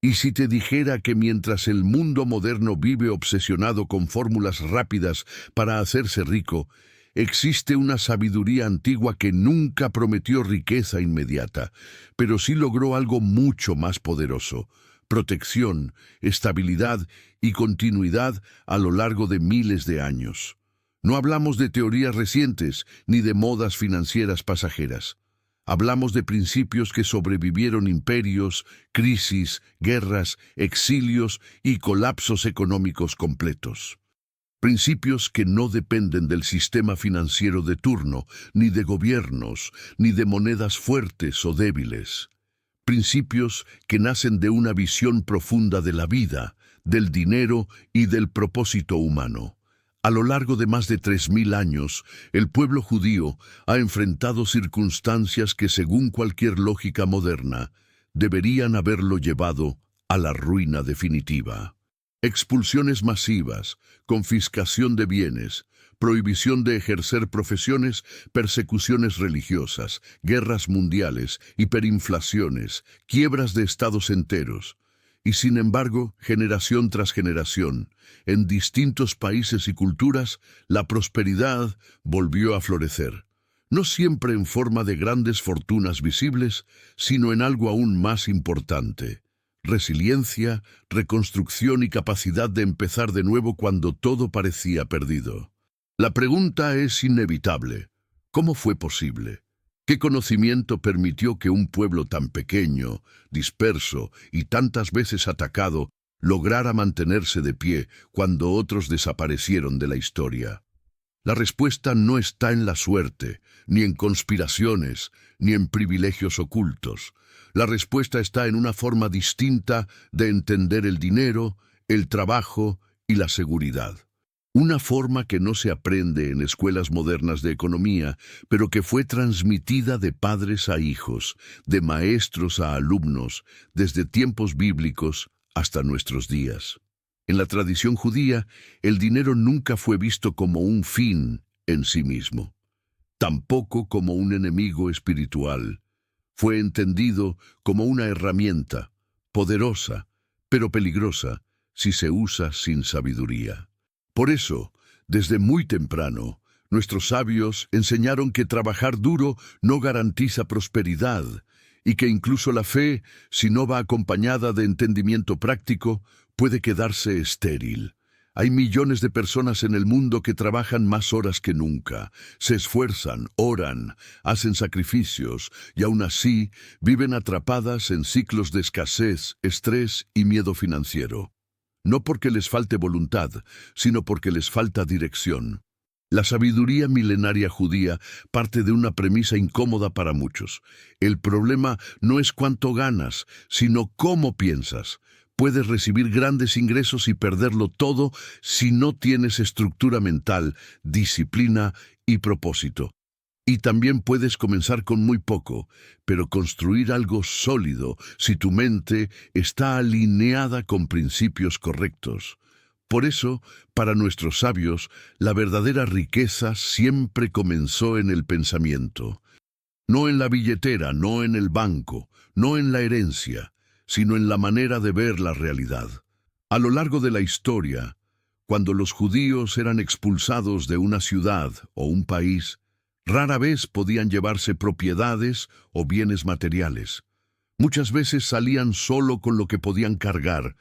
¿Y si te dijera que mientras el mundo moderno vive obsesionado con fórmulas rápidas para hacerse rico, existe una sabiduría antigua que nunca prometió riqueza inmediata, pero sí logró algo mucho más poderoso: protección, estabilidad y continuidad a lo largo de miles de años? No hablamos de teorías recientes ni de modas financieras pasajeras. Hablamos de principios que sobrevivieron imperios, crisis, guerras, exilios y colapsos económicos completos. Principios que no dependen del sistema financiero de turno, ni de gobiernos, ni de monedas fuertes o débiles. Principios que nacen de una visión profunda de la vida, del dinero y del propósito humano. A lo largo de más de 3000 años, el pueblo judío ha enfrentado circunstancias que, según cualquier lógica moderna, deberían haberlo llevado a la ruina definitiva. Expulsiones masivas, confiscación de bienes, prohibición de ejercer profesiones, persecuciones religiosas, guerras mundiales, hiperinflaciones, quiebras de estados enteros. Y sin embargo, generación tras generación, en distintos países y culturas, la prosperidad volvió a florecer. No siempre en forma de grandes fortunas visibles, sino en algo aún más importante: resiliencia, reconstrucción y capacidad de empezar de nuevo cuando todo parecía perdido. La pregunta es inevitable: ¿cómo fue posible? ¿Qué conocimiento permitió que un pueblo tan pequeño, disperso y tantas veces atacado lograra mantenerse de pie cuando otros desaparecieron de la historia? La respuesta no está en la suerte, ni en conspiraciones, ni en privilegios ocultos. La respuesta está en una forma distinta de entender el dinero, el trabajo y la seguridad. Una forma que no se aprende en escuelas modernas de economía, pero que fue transmitida de padres a hijos, de maestros a alumnos, desde tiempos bíblicos hasta nuestros días. En la tradición judía, el dinero nunca fue visto como un fin en sí mismo, tampoco como un enemigo espiritual. Fue entendido como una herramienta, poderosa, pero peligrosa si se usa sin sabiduría. Por eso, desde muy temprano, nuestros sabios enseñaron que trabajar duro no garantiza prosperidad, y que incluso la fe, si no va acompañada de entendimiento práctico, puede quedarse estéril. Hay millones de personas en el mundo que trabajan más horas que nunca, se esfuerzan, oran, hacen sacrificios, y aún así viven atrapadas en ciclos de escasez, estrés y miedo financiero. No porque les falte voluntad, sino porque les falta dirección. La sabiduría milenaria judía parte de una premisa incómoda para muchos: el problema no es cuánto ganas, sino cómo piensas. Puedes recibir grandes ingresos y perderlo todo si no tienes estructura mental, disciplina y propósito. Y también puedes comenzar con muy poco, pero construir algo sólido si tu mente está alineada con principios correctos. Por eso, para nuestros sabios, la verdadera riqueza siempre comenzó en el pensamiento. No en la billetera, no en el banco, no en la herencia, sino en la manera de ver la realidad. A lo largo de la historia, cuando los judíos eran expulsados de una ciudad o un país, rara vez podían llevarse propiedades o bienes materiales. Muchas veces salían solo con lo que podían cargar,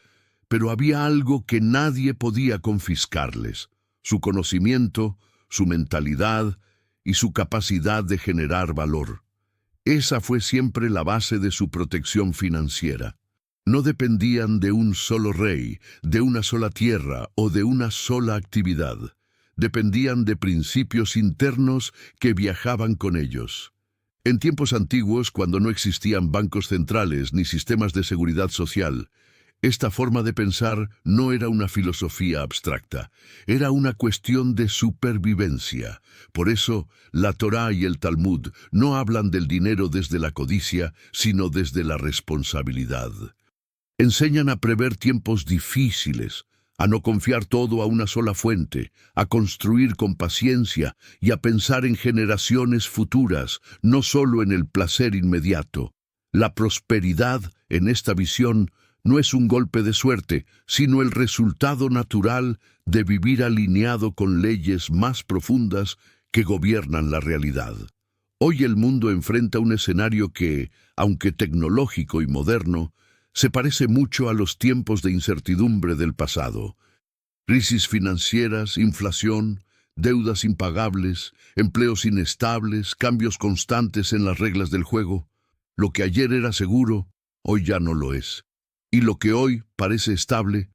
pero había algo que nadie podía confiscarles: su conocimiento, su mentalidad y su capacidad de generar valor. Esa fue siempre la base de su protección financiera. No dependían de un solo rey, de una sola tierra o de una sola actividad. Dependían de principios internos que viajaban con ellos. En tiempos antiguos, cuando no existían bancos centrales ni sistemas de seguridad social, esta forma de pensar no era una filosofía abstracta, era una cuestión de supervivencia. Por eso, la Torá y el Talmud no hablan del dinero desde la codicia, sino desde la responsabilidad. Enseñan a prever tiempos difíciles, a no confiar todo a una sola fuente, a construir con paciencia y a pensar en generaciones futuras, no solo en el placer inmediato. La prosperidad, en esta visión, no es un golpe de suerte, sino el resultado natural de vivir alineado con leyes más profundas que gobiernan la realidad. Hoy el mundo enfrenta un escenario que, aunque tecnológico y moderno, se parece mucho a los tiempos de incertidumbre del pasado. Crisis financieras, inflación, deudas impagables, empleos inestables, cambios constantes en las reglas del juego. Lo que ayer era seguro, hoy ya no lo es. Y lo que hoy parece estable,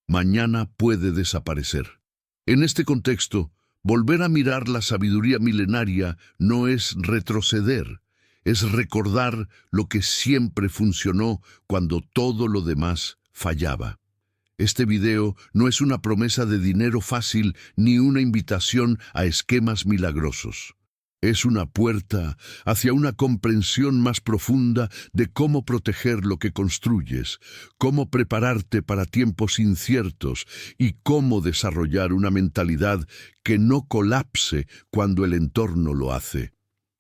mañana puede desaparecer. En este contexto, volver a mirar la sabiduría milenaria no es retroceder, es recordar lo que siempre funcionó cuando todo lo demás fallaba. Este video no es una promesa de dinero fácil ni una invitación a esquemas milagrosos. Es una puerta hacia una comprensión más profunda de cómo proteger lo que construyes, cómo prepararte para tiempos inciertos y cómo desarrollar una mentalidad que no colapse cuando el entorno lo hace.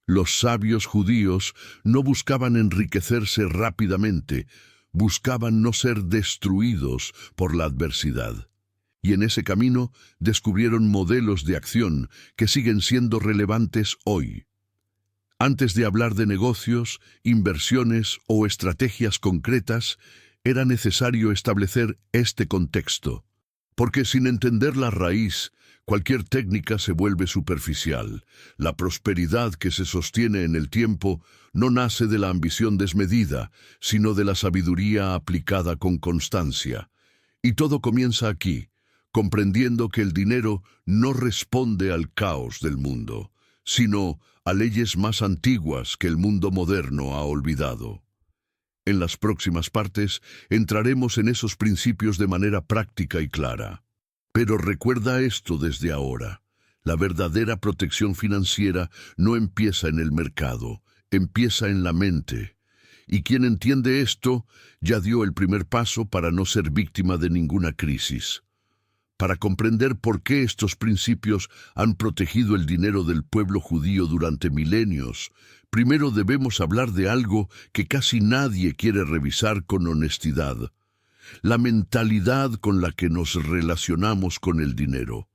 Los sabios judíos no buscaban enriquecerse rápidamente, buscaban no ser destruidos por la adversidad. Y en ese camino descubrieron modelos de acción que siguen siendo relevantes hoy. Antes de hablar de negocios, inversiones o estrategias concretas, era necesario establecer este contexto. Porque sin entender la raíz, cualquier técnica se vuelve superficial. La prosperidad que se sostiene en el tiempo no nace de la ambición desmedida, sino de la sabiduría aplicada con constancia. Y todo comienza aquí, comprendiendo que el dinero no responde al caos del mundo, sino a leyes más antiguas que el mundo moderno ha olvidado. En las próximas partes entraremos en esos principios de manera práctica y clara. Pero recuerda esto desde ahora. La verdadera protección financiera no empieza en el mercado, empieza en la mente. Y quien entiende esto ya dio el primer paso para no ser víctima de ninguna crisis. Para comprender por qué estos principios han protegido el dinero del pueblo judío durante milenios, primero debemos hablar de algo que casi nadie quiere revisar con honestidad: la mentalidad con la que nos relacionamos con el dinero.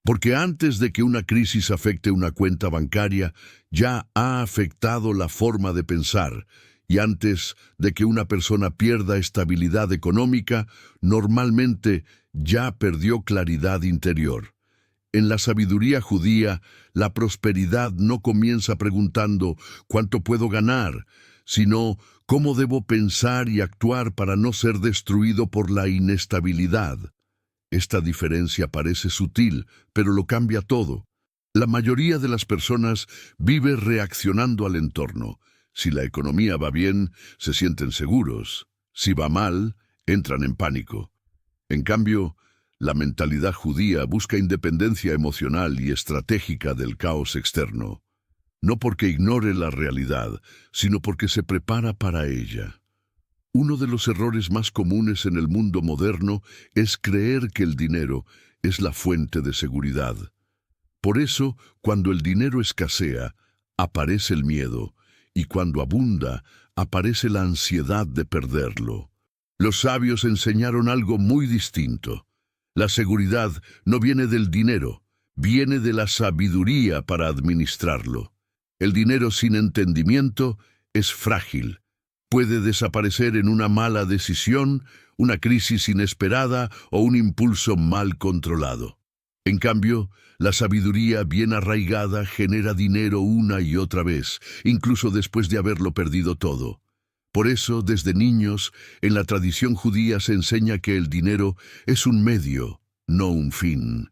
Porque antes de que una crisis afecte una cuenta bancaria, ya ha afectado la forma de pensar. Y antes de que una persona pierda estabilidad económica, normalmente ya perdió claridad interior. En la sabiduría judía, la prosperidad no comienza preguntando ¿cuánto puedo ganar?, sino ¿cómo debo pensar y actuar para no ser destruido por la inestabilidad? Esta diferencia parece sutil, pero lo cambia todo. La mayoría de las personas vive reaccionando al entorno. Si la economía va bien, se sienten seguros. Si va mal, entran en pánico. En cambio, la mentalidad judía busca independencia emocional y estratégica del caos externo. No porque ignore la realidad, sino porque se prepara para ella. Uno de los errores más comunes en el mundo moderno es creer que el dinero es la fuente de seguridad. Por eso, cuando el dinero escasea, aparece el miedo, y cuando abunda, aparece la ansiedad de perderlo. Los sabios enseñaron algo muy distinto. La seguridad no viene del dinero, viene de la sabiduría para administrarlo. El dinero sin entendimiento es frágil. Puede desaparecer en una mala decisión, una crisis inesperada o un impulso mal controlado. En cambio, la sabiduría bien arraigada genera dinero una y otra vez, incluso después de haberlo perdido todo. Por eso, desde niños, en la tradición judía se enseña que el dinero es un medio, no un fin.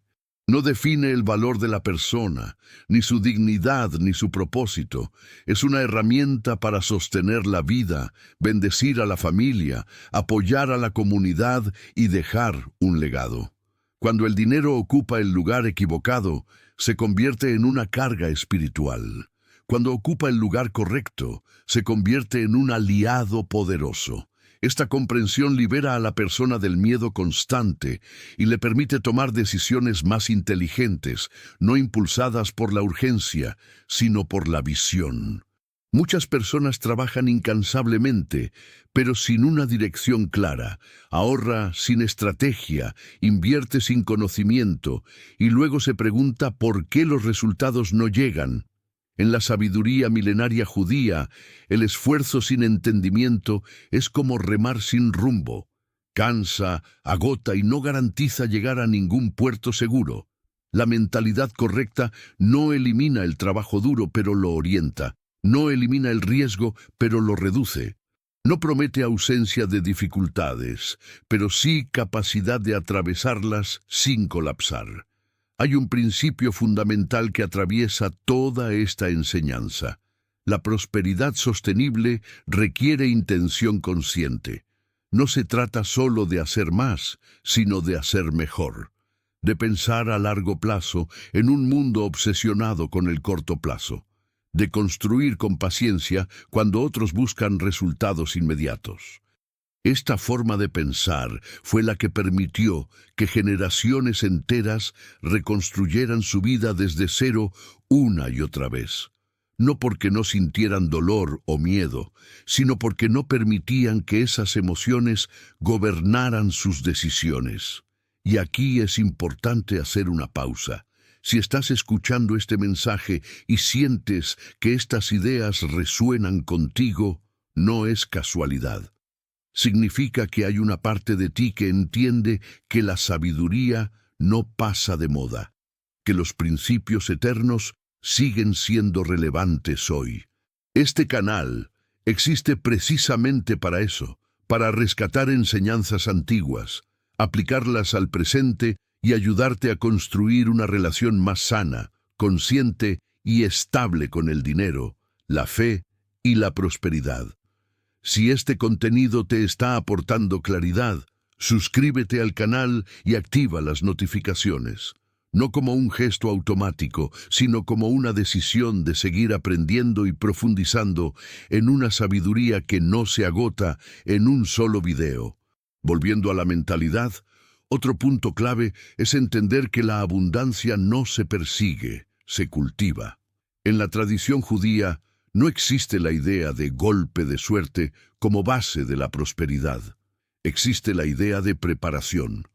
No define el valor de la persona, ni su dignidad, ni su propósito. Es una herramienta para sostener la vida, bendecir a la familia, apoyar a la comunidad y dejar un legado. Cuando el dinero ocupa el lugar equivocado, se convierte en una carga espiritual. Cuando ocupa el lugar correcto, se convierte en un aliado poderoso. Esta comprensión libera a la persona del miedo constante y le permite tomar decisiones más inteligentes, no impulsadas por la urgencia, sino por la visión. Muchas personas trabajan incansablemente, pero sin una dirección clara. Ahorra sin estrategia, invierte sin conocimiento y luego se pregunta por qué los resultados no llegan. En la sabiduría milenaria judía, el esfuerzo sin entendimiento es como remar sin rumbo. Cansa, agota y no garantiza llegar a ningún puerto seguro. La mentalidad correcta no elimina el trabajo duro, pero lo orienta. No elimina el riesgo, pero lo reduce. No promete ausencia de dificultades, pero sí capacidad de atravesarlas sin colapsar. Hay un principio fundamental que atraviesa toda esta enseñanza. La prosperidad sostenible requiere intención consciente. No se trata solo de hacer más, sino de hacer mejor. De pensar a largo plazo en un mundo obsesionado con el corto plazo. De construir con paciencia cuando otros buscan resultados inmediatos. Esta forma de pensar fue la que permitió que generaciones enteras reconstruyeran su vida desde cero una y otra vez. No porque no sintieran dolor o miedo, sino porque no permitían que esas emociones gobernaran sus decisiones. Y aquí es importante hacer una pausa. Si estás escuchando este mensaje y sientes que estas ideas resuenan contigo, no es casualidad. Significa que hay una parte de ti que entiende que la sabiduría no pasa de moda, que los principios eternos siguen siendo relevantes hoy. Este canal existe precisamente para eso, para rescatar enseñanzas antiguas, aplicarlas al presente y ayudarte a construir una relación más sana, consciente y estable con el dinero, la fe y la prosperidad. Si este contenido te está aportando claridad, suscríbete al canal y activa las notificaciones. No como un gesto automático, sino como una decisión de seguir aprendiendo y profundizando en una sabiduría que no se agota en un solo video. Volviendo a la mentalidad, otro punto clave es entender que la abundancia no se persigue, se cultiva. En la tradición judía no existe la idea de golpe de suerte como base de la prosperidad. Existe la idea de preparación.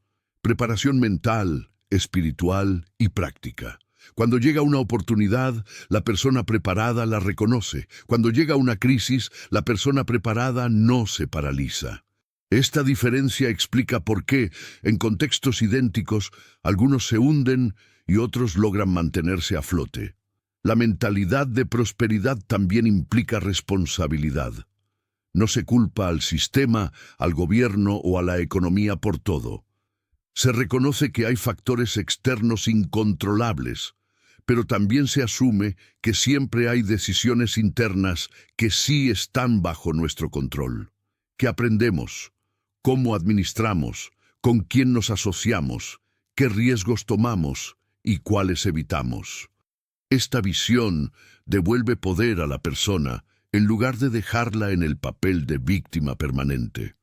Preparación mental, espiritual y práctica. Cuando llega una oportunidad, la persona preparada la reconoce. Cuando llega una crisis, la persona preparada no se paraliza. Esta diferencia explica por qué, en contextos idénticos, algunos se hunden y otros logran mantenerse a flote. La mentalidad de prosperidad también implica responsabilidad. No se culpa al sistema, al gobierno o a la economía por todo. Se reconoce que hay factores externos incontrolables, pero también se asume que siempre hay decisiones internas que sí están bajo nuestro control. ¿Qué aprendemos? ¿Cómo administramos? ¿Con quién nos asociamos? ¿Qué riesgos tomamos? ¿Y cuáles evitamos? Esta visión devuelve poder a la persona en lugar de dejarla en el papel de víctima permanente.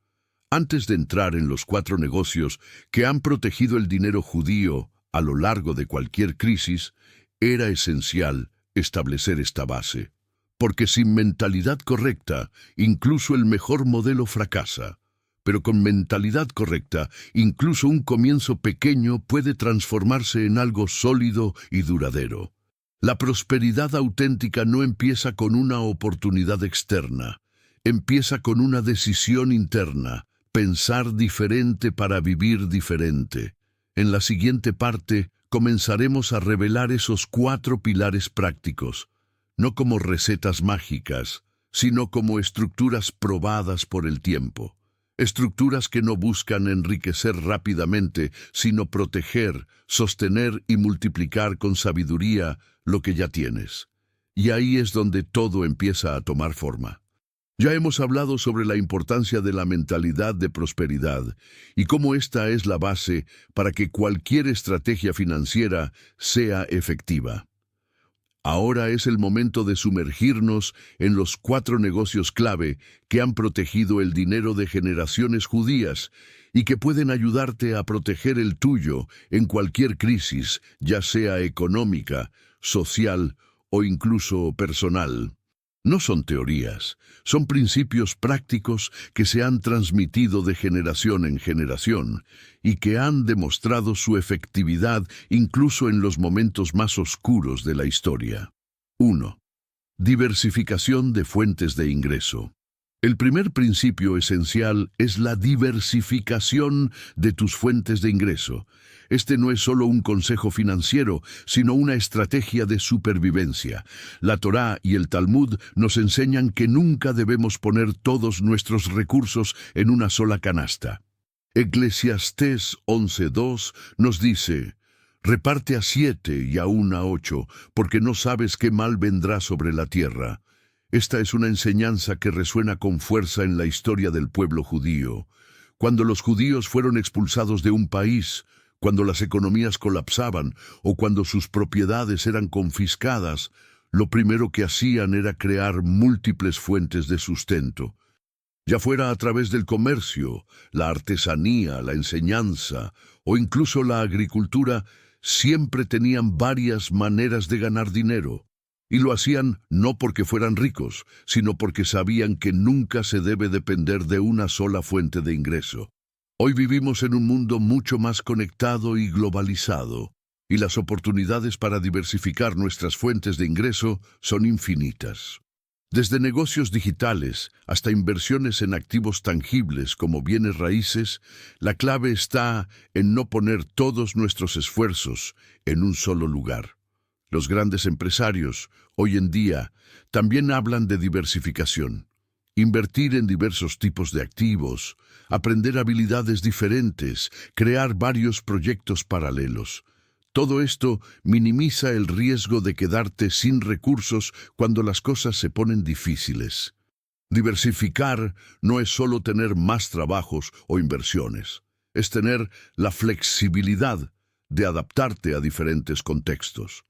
Antes de entrar en los 4 negocios que han protegido el dinero judío a lo largo de cualquier crisis, era esencial establecer esta base. Porque sin mentalidad correcta, incluso el mejor modelo fracasa. Pero con mentalidad correcta, incluso un comienzo pequeño puede transformarse en algo sólido y duradero. La prosperidad auténtica no empieza con una oportunidad externa, empieza con una decisión interna, pensar diferente para vivir diferente. En la siguiente parte, comenzaremos a revelar esos 4 pilares prácticos, no como recetas mágicas, sino como estructuras probadas por el tiempo. Estructuras que no buscan enriquecer rápidamente, sino proteger, sostener y multiplicar con sabiduría lo que ya tienes. Y ahí es donde todo empieza a tomar forma. Ya hemos hablado sobre la importancia de la mentalidad de prosperidad y cómo esta es la base para que cualquier estrategia financiera sea efectiva. Ahora es el momento de sumergirnos en los 4 negocios clave que han protegido el dinero de generaciones judías y que pueden ayudarte a proteger el tuyo en cualquier crisis, ya sea económica, social o incluso personal. No son teorías, son principios prácticos que se han transmitido de generación en generación y que han demostrado su efectividad incluso en los momentos más oscuros de la historia. 1. Diversificación de fuentes de ingreso. El primer principio esencial es la diversificación de tus fuentes de ingreso. Este no es solo un consejo financiero, sino una estrategia de supervivencia. La Torá y el Talmud nos enseñan que nunca debemos poner todos nuestros recursos en una sola canasta. Eclesiastés 11:2 nos dice: reparte a 7 y aún a 8, porque no sabes qué mal vendrá sobre la tierra. Esta es una enseñanza que resuena con fuerza en la historia del pueblo judío. Cuando los judíos fueron expulsados de un país, cuando las economías colapsaban o cuando sus propiedades eran confiscadas, lo primero que hacían era crear múltiples fuentes de sustento. Ya fuera a través del comercio, la artesanía, la enseñanza o incluso la agricultura, siempre tenían varias maneras de ganar dinero. Y lo hacían no porque fueran ricos, sino porque sabían que nunca se debe depender de una sola fuente de ingreso. Hoy vivimos en un mundo mucho más conectado y globalizado, y las oportunidades para diversificar nuestras fuentes de ingreso son infinitas. Desde negocios digitales hasta inversiones en activos tangibles como bienes raíces, la clave está en no poner todos nuestros esfuerzos en un solo lugar. Los grandes empresarios, hoy en día, también hablan de diversificación. Invertir en diversos tipos de activos, aprender habilidades diferentes, crear varios proyectos paralelos. Todo esto minimiza el riesgo de quedarte sin recursos cuando las cosas se ponen difíciles. Diversificar no es solo tener más trabajos o inversiones, es tener la flexibilidad de adaptarte a diferentes contextos.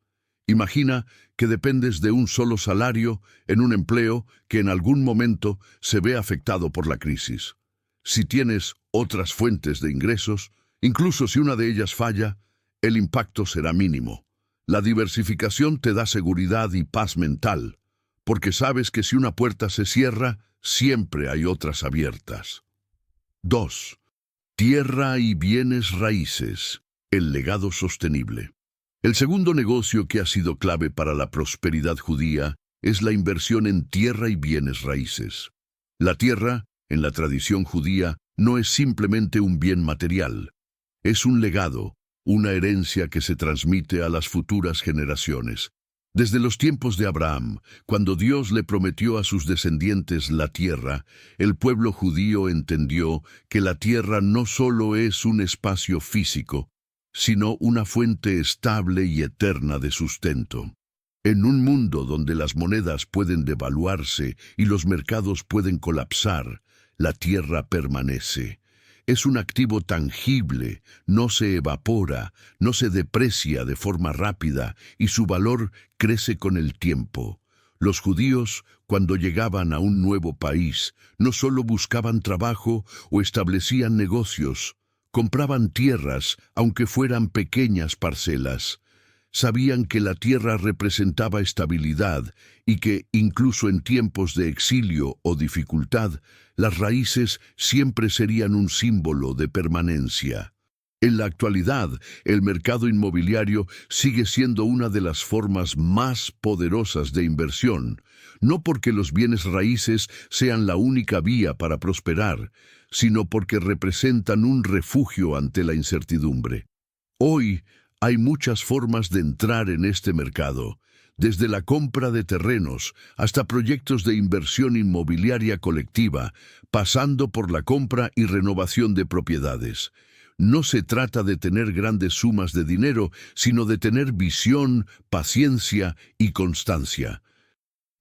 Imagina que dependes de un solo salario en un empleo que en algún momento se ve afectado por la crisis. Si tienes otras fuentes de ingresos, incluso si una de ellas falla, el impacto será mínimo. La diversificación te da seguridad y paz mental, porque sabes que si una puerta se cierra, siempre hay otras abiertas. 2. Tierra y bienes raíces. El legado sostenible. El segundo negocio que ha sido clave para la prosperidad judía es la inversión en tierra y bienes raíces. La tierra, en la tradición judía, no es simplemente un bien material. Es un legado, una herencia que se transmite a las futuras generaciones. Desde los tiempos de Abraham, cuando Dios le prometió a sus descendientes la tierra, el pueblo judío entendió que la tierra no solo es un espacio físico, sino una fuente estable y eterna de sustento. En un mundo donde las monedas pueden devaluarse y los mercados pueden colapsar, la tierra permanece. Es un activo tangible, no se evapora, no se deprecia de forma rápida y su valor crece con el tiempo. Los judíos, cuando llegaban a un nuevo país, no solo buscaban trabajo o establecían negocios, compraban tierras, aunque fueran pequeñas parcelas. Sabían que la tierra representaba estabilidad y que, incluso en tiempos de exilio o dificultad, las raíces siempre serían un símbolo de permanencia. En la actualidad, el mercado inmobiliario sigue siendo una de las formas más poderosas de inversión, no porque los bienes raíces sean la única vía para prosperar, sino porque representan un refugio ante la incertidumbre. Hoy hay muchas formas de entrar en este mercado, desde la compra de terrenos hasta proyectos de inversión inmobiliaria colectiva, pasando por la compra y renovación de propiedades. No se trata de tener grandes sumas de dinero, sino de tener visión, paciencia y constancia.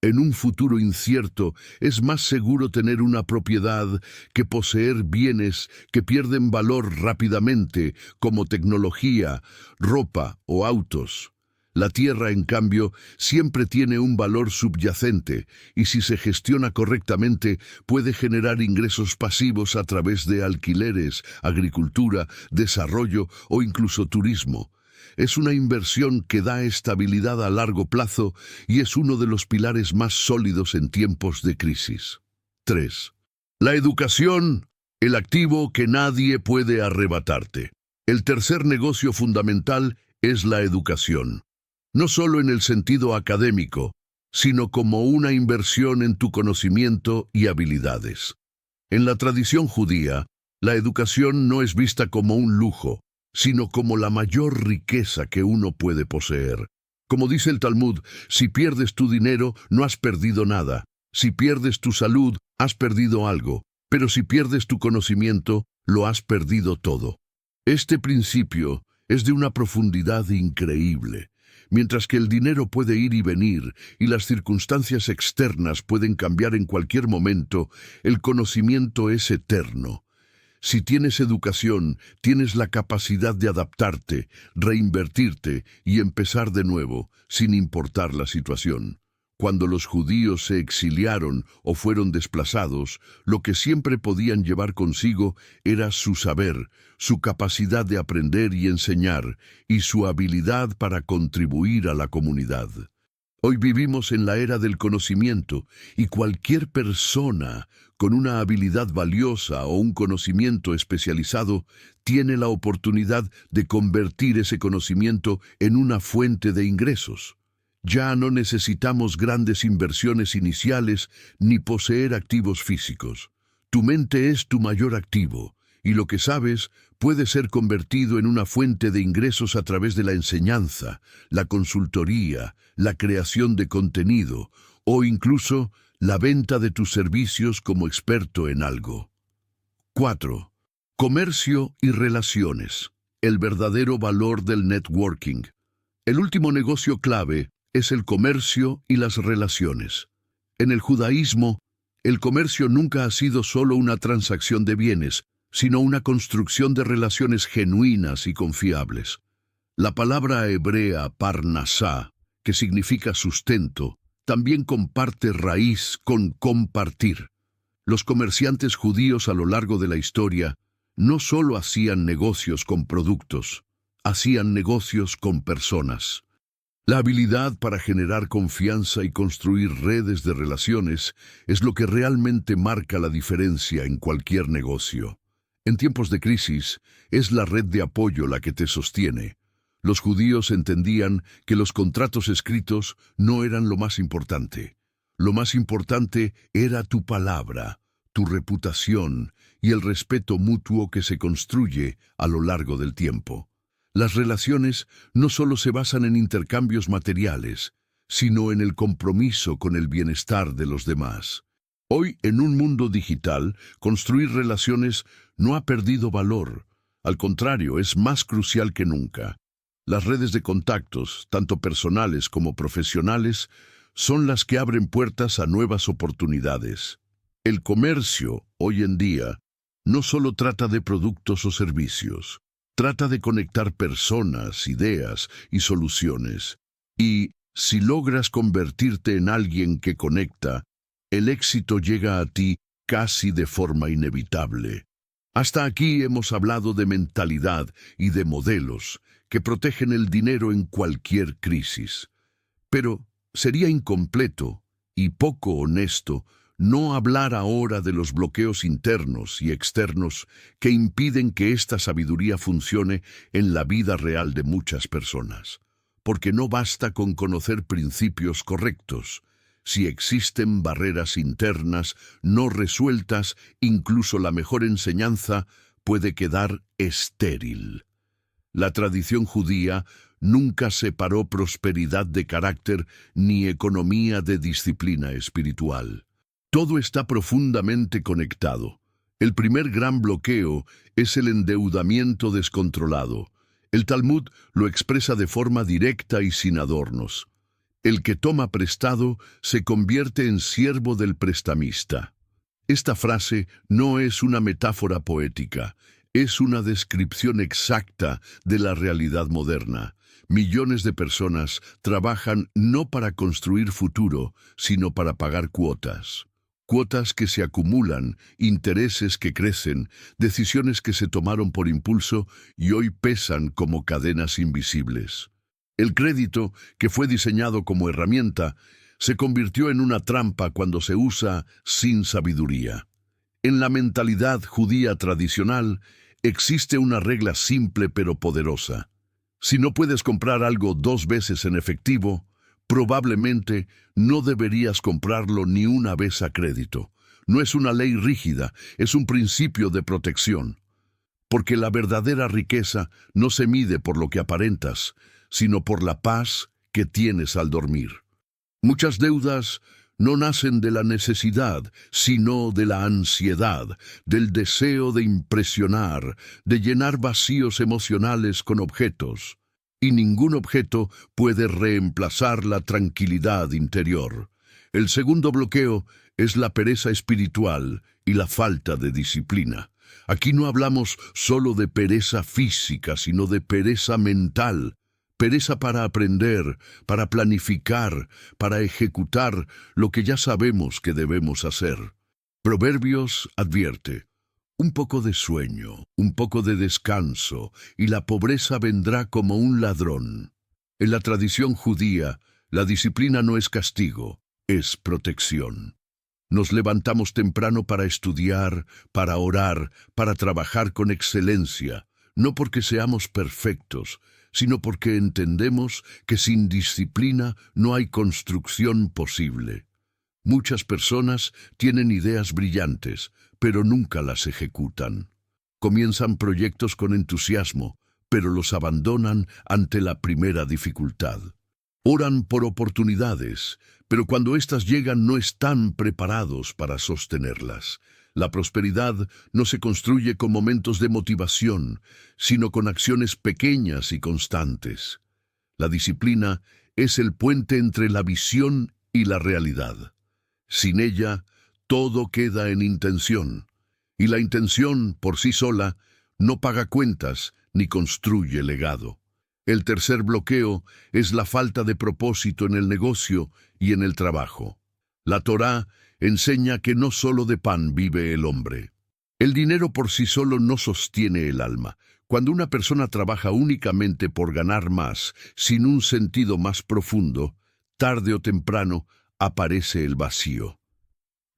En un futuro incierto, es más seguro tener una propiedad que poseer bienes que pierden valor rápidamente, como tecnología, ropa o autos. La tierra, en cambio, siempre tiene un valor subyacente y si se gestiona correctamente puede generar ingresos pasivos a través de alquileres, agricultura, desarrollo o incluso turismo. Es una inversión que da estabilidad a largo plazo y es uno de los pilares más sólidos en tiempos de crisis. 3. La educación, el activo que nadie puede arrebatarte. El tercer negocio fundamental es la educación. No solo en el sentido académico, sino como una inversión en tu conocimiento y habilidades. En la tradición judía, la educación no es vista como un lujo, sino como la mayor riqueza que uno puede poseer. Como dice el Talmud, si pierdes tu dinero, no has perdido nada. Si pierdes tu salud, has perdido algo. Pero si pierdes tu conocimiento, lo has perdido todo. Este principio es de una profundidad increíble. Mientras que el dinero puede ir y venir y las circunstancias externas pueden cambiar en cualquier momento, el conocimiento es eterno. Si tienes educación, tienes la capacidad de adaptarte, reinvertirte y empezar de nuevo, sin importar la situación. Cuando los judíos se exiliaron o fueron desplazados, lo que siempre podían llevar consigo era su saber, su capacidad de aprender y enseñar, y su habilidad para contribuir a la comunidad. Hoy vivimos en la era del conocimiento, y cualquier persona con una habilidad valiosa o un conocimiento especializado tiene la oportunidad de convertir ese conocimiento en una fuente de ingresos. Ya no necesitamos grandes inversiones iniciales ni poseer activos físicos. Tu mente es tu mayor activo, y lo que sabes puede ser convertido en una fuente de ingresos a través de la enseñanza, la consultoría, la creación de contenido o incluso la venta de tus servicios como experto en algo. 4. Comercio y relaciones. El verdadero valor del networking. El último negocio clave es el comercio y las relaciones. En el judaísmo, el comercio nunca ha sido solo una transacción de bienes, sino una construcción de relaciones genuinas y confiables. La palabra hebrea parnasá, que significa sustento, también comparte raíz con compartir. Los comerciantes judíos a lo largo de la historia no solo hacían negocios con productos, hacían negocios con personas. La habilidad para generar confianza y construir redes de relaciones es lo que realmente marca la diferencia en cualquier negocio. En tiempos de crisis, es la red de apoyo la que te sostiene. Los judíos entendían que los contratos escritos no eran lo más importante. Lo más importante era tu palabra, tu reputación y el respeto mutuo que se construye a lo largo del tiempo. Las relaciones no solo se basan en intercambios materiales, sino en el compromiso con el bienestar de los demás. Hoy, en un mundo digital, construir relaciones no ha perdido valor. Al contrario, es más crucial que nunca. Las redes de contactos, tanto personales como profesionales, son las que abren puertas a nuevas oportunidades. El comercio, hoy en día, no solo trata de productos o servicios. Trata de conectar personas, ideas y soluciones. Y si logras convertirte en alguien que conecta, el éxito llega a ti casi de forma inevitable. Hasta aquí hemos hablado de mentalidad y de modelos que protegen el dinero en cualquier crisis. Pero sería incompleto y poco honesto no hablar ahora de los bloqueos internos y externos que impiden que esta sabiduría funcione en la vida real de muchas personas. Porque no basta con conocer principios correctos. Si existen barreras internas no resueltas, incluso la mejor enseñanza puede quedar estéril. La tradición judía nunca separó prosperidad de carácter ni economía de disciplina espiritual. Todo está profundamente conectado. El primer gran bloqueo es el endeudamiento descontrolado. El Talmud lo expresa de forma directa y sin adornos. El que toma prestado se convierte en siervo del prestamista. Esta frase no es una metáfora poética, es una descripción exacta de la realidad moderna. Millones de personas trabajan no para construir futuro, sino para pagar cuotas. Cuotas que se acumulan, intereses que crecen, decisiones que se tomaron por impulso y hoy pesan como cadenas invisibles. El crédito, que fue diseñado como herramienta, se convirtió en una trampa cuando se usa sin sabiduría. En la mentalidad judía tradicional existe una regla simple pero poderosa. Si no puedes comprar algo 2 veces en efectivo, probablemente no deberías comprarlo ni una vez a crédito. No es una ley rígida, es un principio de protección. Porque la verdadera riqueza no se mide por lo que aparentas, sino por la paz que tienes al dormir. Muchas deudas no nacen de la necesidad, sino de la ansiedad, del deseo de impresionar, de llenar vacíos emocionales con objetos. Y ningún objeto puede reemplazar la tranquilidad interior. El segundo bloqueo es la pereza espiritual y la falta de disciplina. Aquí no hablamos solo de pereza física, sino de pereza mental. Pereza para aprender, para planificar, para ejecutar lo que ya sabemos que debemos hacer. Proverbios advierte: un poco de sueño, un poco de descanso, y la pobreza vendrá como un ladrón. En la tradición judía, la disciplina no es castigo, es protección. Nos levantamos temprano para estudiar, para orar, para trabajar con excelencia, no porque seamos perfectos, sino porque entendemos que sin disciplina no hay construcción posible. Muchas personas tienen ideas brillantes, pero nunca las ejecutan. Comienzan proyectos con entusiasmo, pero los abandonan ante la primera dificultad. Oran por oportunidades, pero cuando éstas llegan no están preparados para sostenerlas. La prosperidad no se construye con momentos de motivación, sino con acciones pequeñas y constantes. La disciplina es el puente entre la visión y la realidad. Sin ella, todo queda en intención, y la intención, por sí sola, no paga cuentas ni construye legado. El tercer bloqueo es la falta de propósito en el negocio y en el trabajo. La Torá enseña que no solo de pan vive el hombre. El dinero por sí solo no sostiene el alma. Cuando una persona trabaja únicamente por ganar más, sin un sentido más profundo, tarde o temprano aparece el vacío.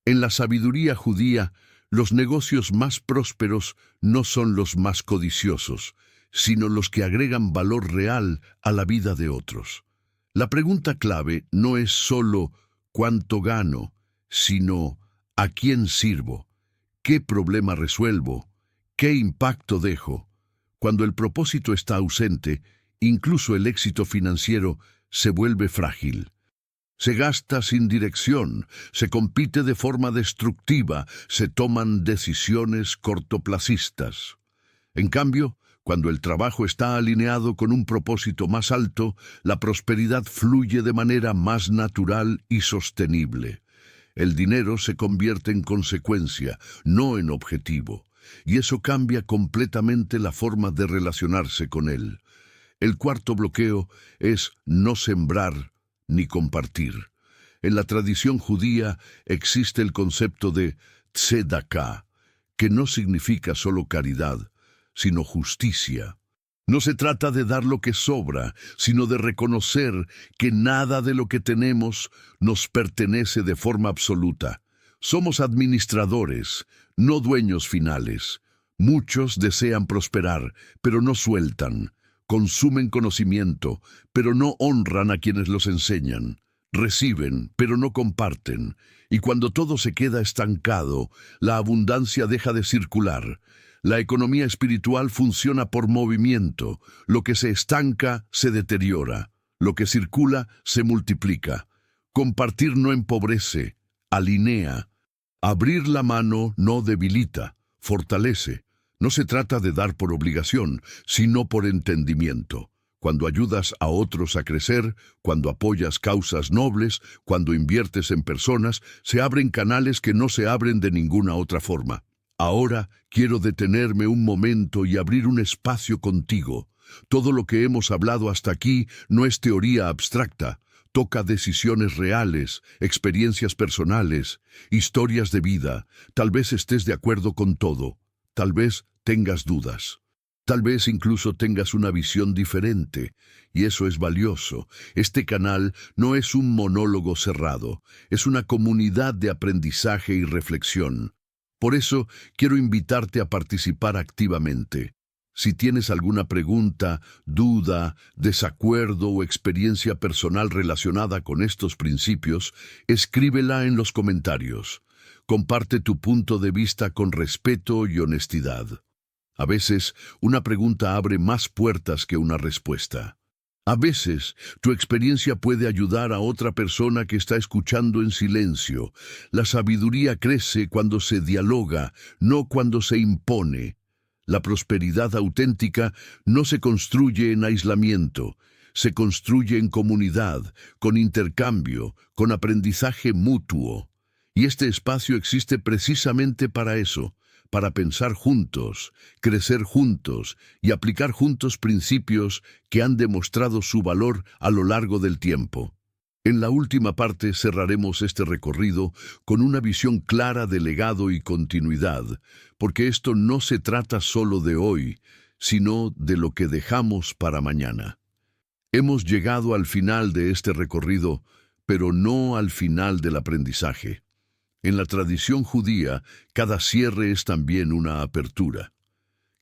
En la sabiduría judía, los negocios más prósperos no son los más codiciosos, sino los que agregan valor real a la vida de otros. La pregunta clave no es solo ¿cuánto gano?, sino ¿a quién sirvo? ¿Qué problema resuelvo? ¿Qué impacto dejo? Cuando el propósito está ausente, incluso el éxito financiero se vuelve frágil. Se gasta sin dirección, se compite de forma destructiva, se toman decisiones cortoplacistas. En cambio, cuando el trabajo está alineado con un propósito más alto, la prosperidad fluye de manera más natural y sostenible. El dinero se convierte en consecuencia, no en objetivo, y eso cambia completamente la forma de relacionarse con él. El cuarto bloqueo es no sembrar ni compartir. En la tradición judía existe el concepto de tzedaká, que no significa solo caridad, sino justicia. No se trata de dar lo que sobra, sino de reconocer que nada de lo que tenemos nos pertenece de forma absoluta. Somos administradores, no dueños finales. Muchos desean prosperar, pero no sueltan. Consumen conocimiento, pero no honran a quienes los enseñan. Reciben, pero no comparten. Y cuando todo se queda estancado, la abundancia deja de circular. La economía espiritual funciona por movimiento. Lo que se estanca se deteriora. Lo que circula se multiplica. Compartir no empobrece, alinea. Abrir la mano no debilita, fortalece. No se trata de dar por obligación, sino por entendimiento. Cuando ayudas a otros a crecer, cuando apoyas causas nobles, cuando inviertes en personas, se abren canales que no se abren de ninguna otra forma. Ahora quiero detenerme un momento y abrir un espacio contigo. Todo lo que hemos hablado hasta aquí no es teoría abstracta. Toca decisiones reales, experiencias personales, historias de vida. Tal vez estés de acuerdo con todo. Tal vez tengas dudas. Tal vez incluso tengas una visión diferente, y eso es valioso. Este canal no es un monólogo cerrado, es una comunidad de aprendizaje y reflexión. Por eso quiero invitarte a participar activamente. Si tienes alguna pregunta, duda, desacuerdo o experiencia personal relacionada con estos principios, escríbela en los comentarios. Comparte tu punto de vista con respeto y honestidad. A veces, una pregunta abre más puertas que una respuesta. A veces, tu experiencia puede ayudar a otra persona que está escuchando en silencio. La sabiduría crece cuando se dialoga, no cuando se impone. La prosperidad auténtica no se construye en aislamiento, se construye en comunidad, con intercambio, con aprendizaje mutuo. Y este espacio existe precisamente para eso, para pensar juntos, crecer juntos y aplicar juntos principios que han demostrado su valor a lo largo del tiempo. En la última parte cerraremos este recorrido con una visión clara de legado y continuidad, porque esto no se trata solo de hoy, sino de lo que dejamos para mañana. Hemos llegado al final de este recorrido, pero no al final del aprendizaje. En la tradición judía, cada cierre es también una apertura.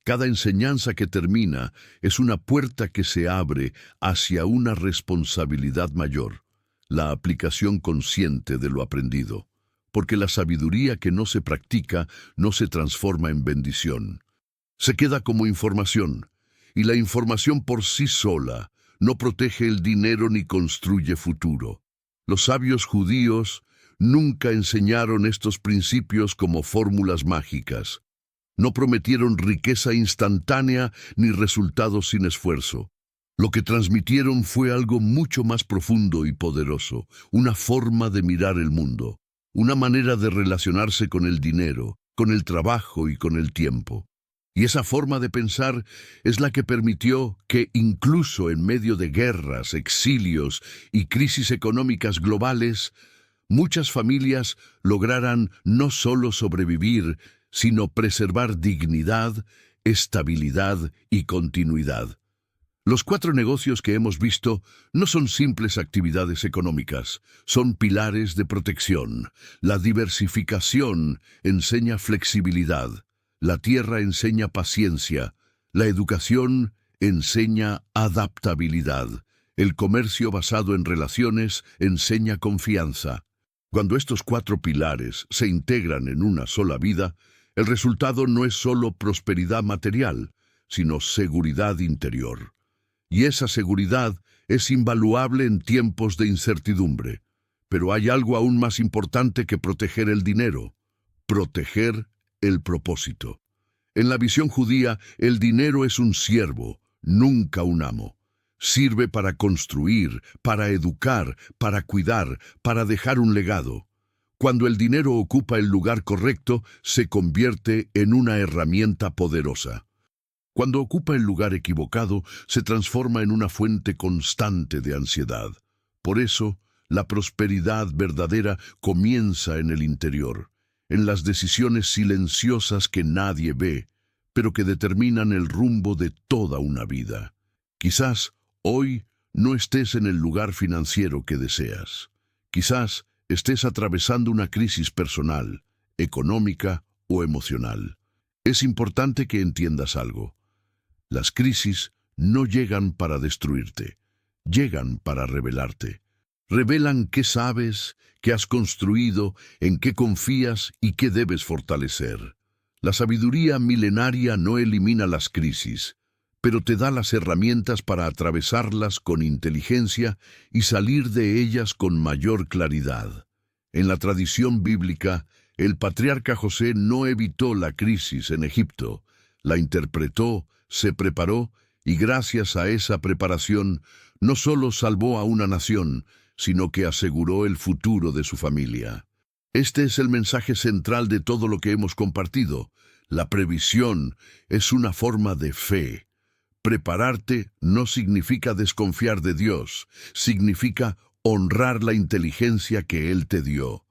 Cada enseñanza que termina es una puerta que se abre hacia una responsabilidad mayor, la aplicación consciente de lo aprendido, porque la sabiduría que no se practica no se transforma en bendición. Se queda como información, y la información por sí sola no protege el dinero ni construye futuro. Los sabios judíos nunca enseñaron estos principios como fórmulas mágicas. No prometieron riqueza instantánea ni resultados sin esfuerzo. Lo que transmitieron fue algo mucho más profundo y poderoso, una forma de mirar el mundo, una manera de relacionarse con el dinero, con el trabajo y con el tiempo. Y esa forma de pensar es la que permitió que incluso en medio de guerras, exilios y crisis económicas globales, muchas familias lograran no solo sobrevivir, sino preservar dignidad, estabilidad y continuidad. Los 4 negocios que hemos visto no son simples actividades económicas, son pilares de protección. La diversificación enseña flexibilidad, la tierra enseña paciencia, la educación enseña adaptabilidad, el comercio basado en relaciones enseña confianza. Cuando estos 4 pilares se integran en una sola vida, el resultado no es solo prosperidad material, sino seguridad interior. Y esa seguridad es invaluable en tiempos de incertidumbre. Pero hay algo aún más importante que proteger el dinero: proteger el propósito. En la visión judía, el dinero es un siervo, nunca un amo. Sirve para construir, para educar, para cuidar, para dejar un legado. Cuando el dinero ocupa el lugar correcto, se convierte en una herramienta poderosa. Cuando ocupa el lugar equivocado, se transforma en una fuente constante de ansiedad. Por eso, la prosperidad verdadera comienza en el interior, en las decisiones silenciosas que nadie ve, pero que determinan el rumbo de toda una vida. Quizás hoy no estés en el lugar financiero que deseas. Quizás estés atravesando una crisis personal, económica o emocional. Es importante que entiendas algo. Las crisis no llegan para destruirte, llegan para revelarte. Revelan qué sabes, qué has construido, en qué confías y qué debes fortalecer. La sabiduría milenaria no elimina las crisis, pero te da las herramientas para atravesarlas con inteligencia y salir de ellas con mayor claridad. En la tradición bíblica, el patriarca José no evitó la crisis en Egipto, la interpretó, se preparó y gracias a esa preparación no solo salvó a una nación, sino que aseguró el futuro de su familia. Este es el mensaje central de todo lo que hemos compartido. La previsión es una forma de fe. Prepararte no significa desconfiar de Dios, significa honrar la inteligencia que Él te dio.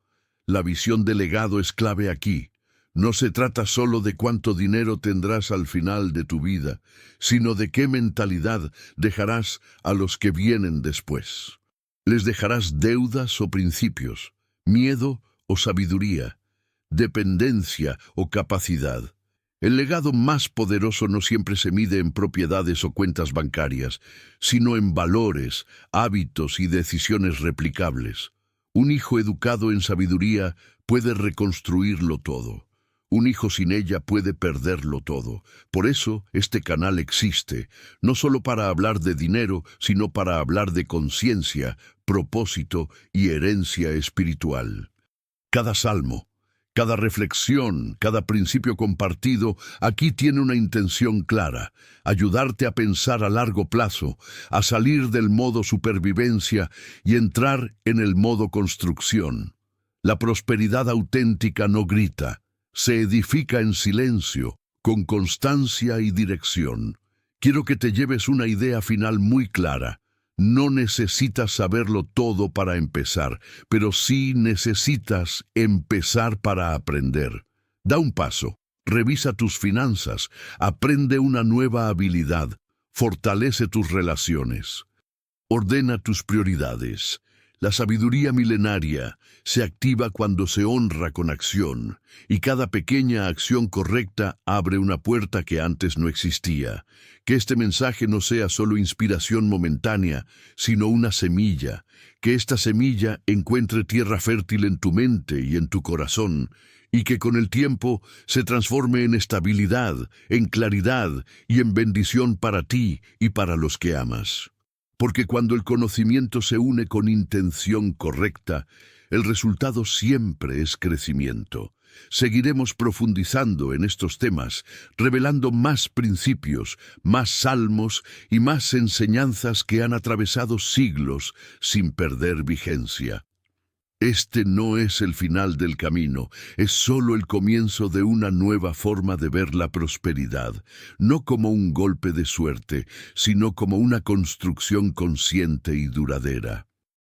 La visión de legado es clave aquí. No se trata solo de cuánto dinero tendrás al final de tu vida, sino de qué mentalidad dejarás a los que vienen después. ¿Les dejarás deudas o principios, miedo o sabiduría, dependencia o capacidad? El legado más poderoso no siempre se mide en propiedades o cuentas bancarias, sino en valores, hábitos y decisiones replicables. Un hijo educado en sabiduría puede reconstruirlo todo. Un hijo sin ella puede perderlo todo. Por eso este canal existe, no solo para hablar de dinero, sino para hablar de conciencia, propósito y herencia espiritual. Cada salmo, cada reflexión, cada principio compartido, aquí tiene una intención clara: ayudarte a pensar a largo plazo, a salir del modo supervivencia y entrar en el modo construcción. La prosperidad auténtica no grita, se edifica en silencio, con constancia y dirección. Quiero que te lleves una idea final muy clara. No necesitas saberlo todo para empezar, pero sí necesitas empezar para aprender. Da un paso, revisa tus finanzas, aprende una nueva habilidad, fortalece tus relaciones, ordena tus prioridades. La sabiduría milenaria se activa cuando se honra con acción, y cada pequeña acción correcta abre una puerta que antes no existía. Que este mensaje no sea solo inspiración momentánea, sino una semilla. Que esta semilla encuentre tierra fértil en tu mente y en tu corazón, y que con el tiempo se transforme en estabilidad, en claridad y en bendición para ti y para los que amas. Porque cuando el conocimiento se une con intención correcta, el resultado siempre es crecimiento. Seguiremos profundizando en estos temas, revelando más principios, más salmos y más enseñanzas que han atravesado siglos sin perder vigencia. Este no es el final del camino, es solo el comienzo de una nueva forma de ver la prosperidad, no como un golpe de suerte, sino como una construcción consciente y duradera.